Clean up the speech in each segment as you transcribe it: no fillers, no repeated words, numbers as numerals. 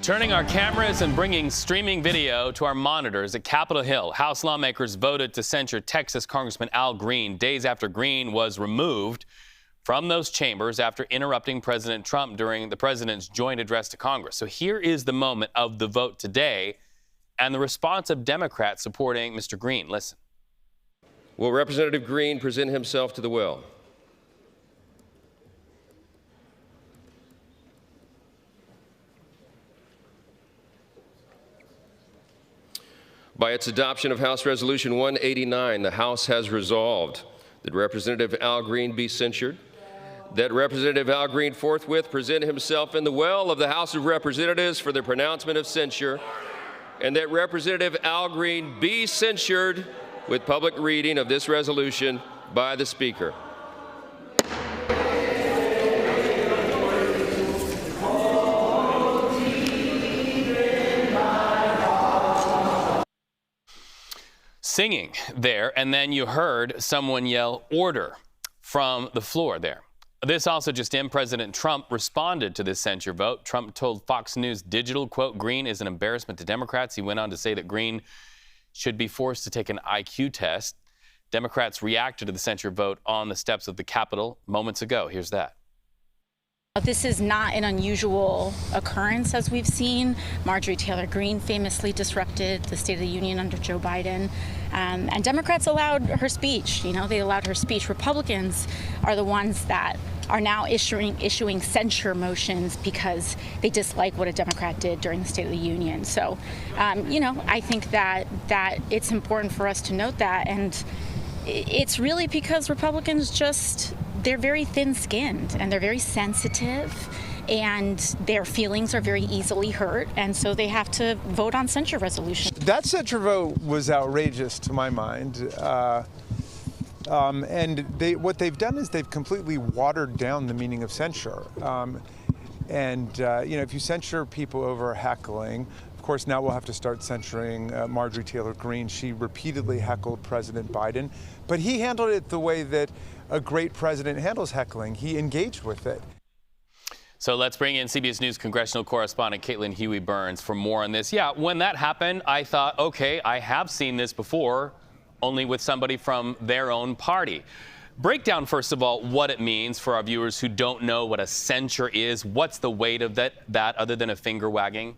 Turning our cameras and bringing streaming video to our monitors at Capitol Hill, House lawmakers voted to censure Texas Congressman Al Green days after Green was removed from those chambers after interrupting President Trump during the president's joint address to Congress. So here is the moment of the vote today and the response of Democrats supporting Mr. Green. Listen. Will Representative Green present himself to the will? By its adoption of House Resolution 189, the House has resolved that Representative Al Green be censured, that Representative Al Green forthwith present himself in the well of the House of Representatives for the pronouncement of censure, and that Representative Al Green be censured with public reading of this resolution by the Speaker. Singing there, and then you heard someone yell order from the floor there. This also just in, President Trump responded to this censure vote. Trump told Fox News Digital, quote, Green is an embarrassment to Democrats. He went on to say that Green should be forced to take an IQ test. Democrats reacted to the censure vote on the steps of the Capitol moments ago. Here's that. This is not an unusual occurrence, as we've seen. Marjorie Taylor Greene famously disrupted the State of the Union under Joe Biden. And Democrats allowed her speech. They allowed her speech. Republicans are the ones that are now issuing censure motions because they dislike what a Democrat did during the State of the Union. So, I think that it's important for us to note that. And it's really because Republicans they're very thin-skinned and they're very sensitive and their feelings are very easily hurt, and so they have to vote on censure resolutions. That censure vote was outrageous to my mind. What they've done is they've completely watered down the meaning of censure. If you censure people over heckling, of course, now we'll have to start censuring Marjorie Taylor Greene. She repeatedly heckled President Biden, but he handled it the way that a great president handles heckling. He engaged with it. So let's bring in CBS News congressional correspondent Caitlin Huey-Burns for more on this. Yeah, when that happened, I thought, okay, I have seen this before, only with somebody from their own party. Break down, first of all, what it means for our viewers who don't know what a censure is. What's the weight of that other than a finger wagging?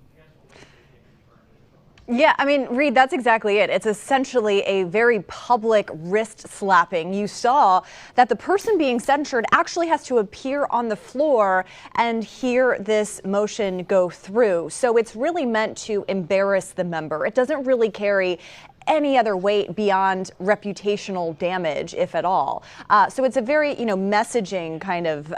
Yeah, Reed, that's exactly it. It's essentially a very public wrist slapping. You saw that the person being censured actually has to appear on the floor and hear this motion go through. So it's really meant to embarrass the member. It doesn't really carry any other weight beyond reputational damage, if at all. So it's a very, messaging kind of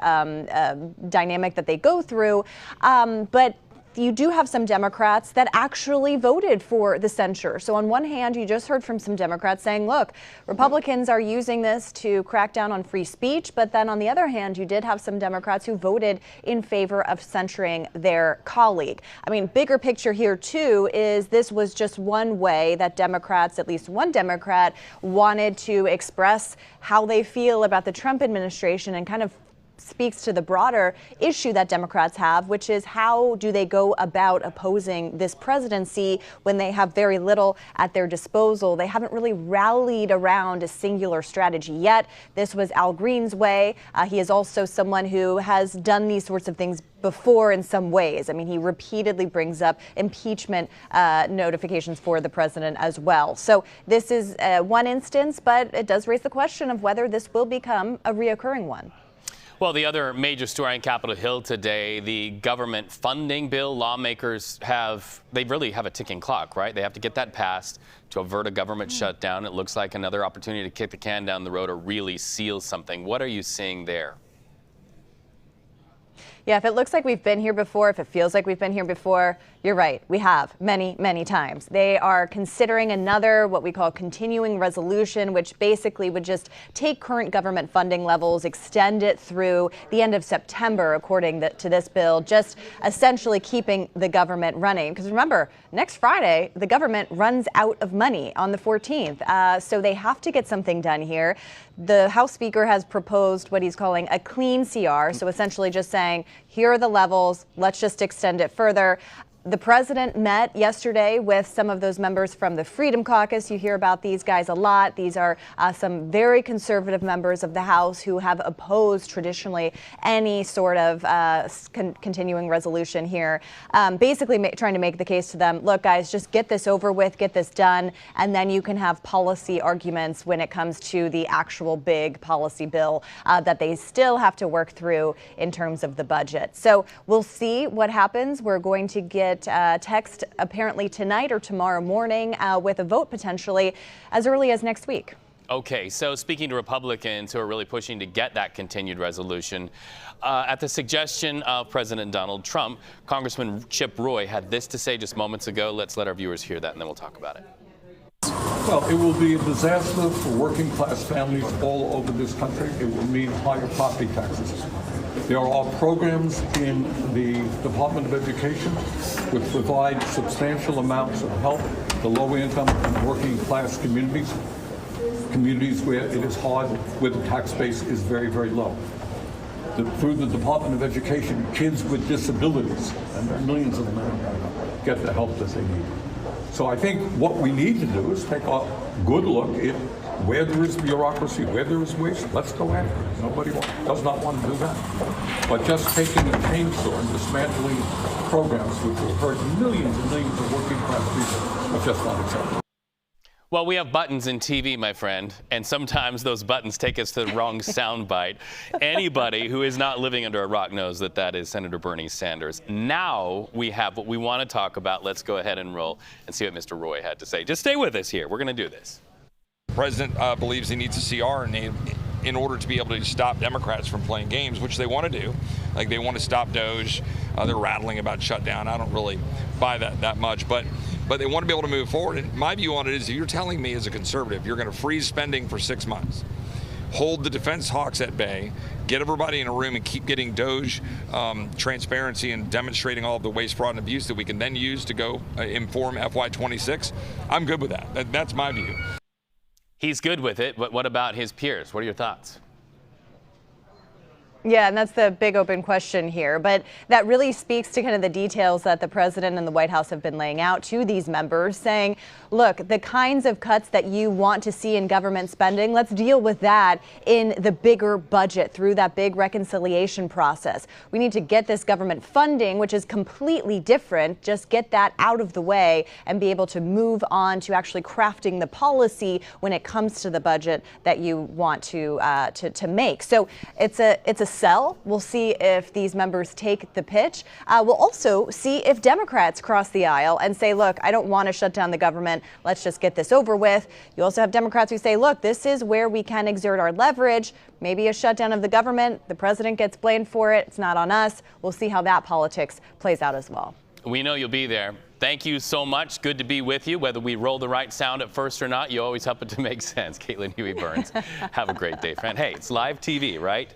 dynamic that they go through. But you do have some Democrats that actually voted for the censure. So on one hand, you just heard from some Democrats saying, look, Republicans are using this to crack down on free speech. But then on the other hand, you did have some Democrats who voted in favor of censuring their colleague. Bigger picture here, too, is this was just one way that Democrats, at least one Democrat, wanted to express how they feel about the Trump administration and kind of speaks to the broader issue that Democrats have, which is how do they go about opposing this presidency when they have very little at their disposal? They haven't really rallied around a singular strategy yet. This was Al Green's way. He is also someone who has done these sorts of things before in some ways. He repeatedly brings up impeachment notifications for the president as well. So this is one instance, but it does raise the question of whether this will become a reoccurring one. Well, the other major story on Capitol Hill today, the government funding bill. Lawmakers they really have a ticking clock, right? They have to get that passed to avert a government shutdown. It looks like another opportunity to kick the can down the road or really seal something. What are you seeing there? Yeah, if it looks like we've been here before, if it feels like we've been here before, you're right. We have many, many times. They are considering another what we call continuing resolution, which basically would just take current government funding levels, extend it through the end of September, according to this bill, just essentially keeping the government running. Because remember, next Friday, the government runs out of money on the 14th. So they have to get something done here. The House Speaker has proposed what he's calling a clean CR. So essentially just saying, here are the levels. Let's just extend it further. The president met yesterday with some of those members from the Freedom Caucus. You hear about these guys a lot. These are some very conservative members of the House who have opposed traditionally any sort of continuing resolution here. Basically trying to make the case to them, look, guys, just get this over with, get this done, and then you can have policy arguments when it comes to the actual big policy bill that they still have to work through in terms of the budget. So we'll see what happens. We're going to get text apparently tonight or tomorrow morning with a vote potentially as early as next week. Okay, so speaking to Republicans who are really pushing to get that continued resolution, at the suggestion of President Donald Trump, Congressman Chip Roy had this to say just moments ago. Let's let our viewers hear that and then we'll talk about it. Well, it will be a disaster for working class families all over this country. It will mean higher property taxes. There are programs in the Department of Education which provide substantial amounts of help to low-income and working class communities where it is hard, where the tax base is very, very low. Through the Department of Education, kids with disabilities, and there are millions of them, get the help that they need. So I think what we need to do is take a good look at where there is bureaucracy, where there is waste. Let's go after it. Nobody does not want to do that. But just taking a chainsaw and dismantling programs which will hurt millions and millions of working class people is just not acceptable. Well, we have buttons in TV, my friend, and sometimes those buttons take us to the wrong soundbite. Anybody who is not living under a rock knows that that is Senator Bernie Sanders. Now we have what we want to talk about. Let's go ahead and roll and see what Mr. Roy had to say. Just stay with us here. We're going to do this. The president believes he needs a CR in order to be able to stop Democrats from playing games, which they want to do. Like they want to stop DOGE. They're rattling about shutdown. I don't really buy that much, but they want to be able to move forward. And my view on it is, if you're telling me as a conservative, you're going to freeze spending for 6 months, hold the defense hawks at bay, get everybody in a room and keep getting DOGE transparency and demonstrating all of the waste, fraud, and abuse that we can then use to go inform FY26, I'm good with that. That's my view. He's good with it, but what about his peers? What are your thoughts? Yeah, and that's the big open question here. But that really speaks to kind of the details that the president and the White House have been laying out to these members, saying, look, the kinds of cuts that you want to see in government spending, let's deal with that in the bigger budget through that big reconciliation process. We need to get this government funding, which is completely different, just get that out of the way and be able to move on to actually crafting the policy when it comes to the budget that you want to make. So it's a sell. We'll see if these members take the pitch. We'll also see if Democrats cross the aisle and say, look, I don't want to shut down the government. Let's just get this over with. You also have Democrats who say, look, this is where we can exert our leverage. Maybe a shutdown of the government. The president gets blamed for it. It's not on us. We'll see how that politics plays out as well. We know you'll be there. Thank you so much. Good to be with you. Whether we roll the right sound at first or not, you always help it to make sense. Caitlin Huey-Burns. Have a great day, friend. Hey, it's live TV, right?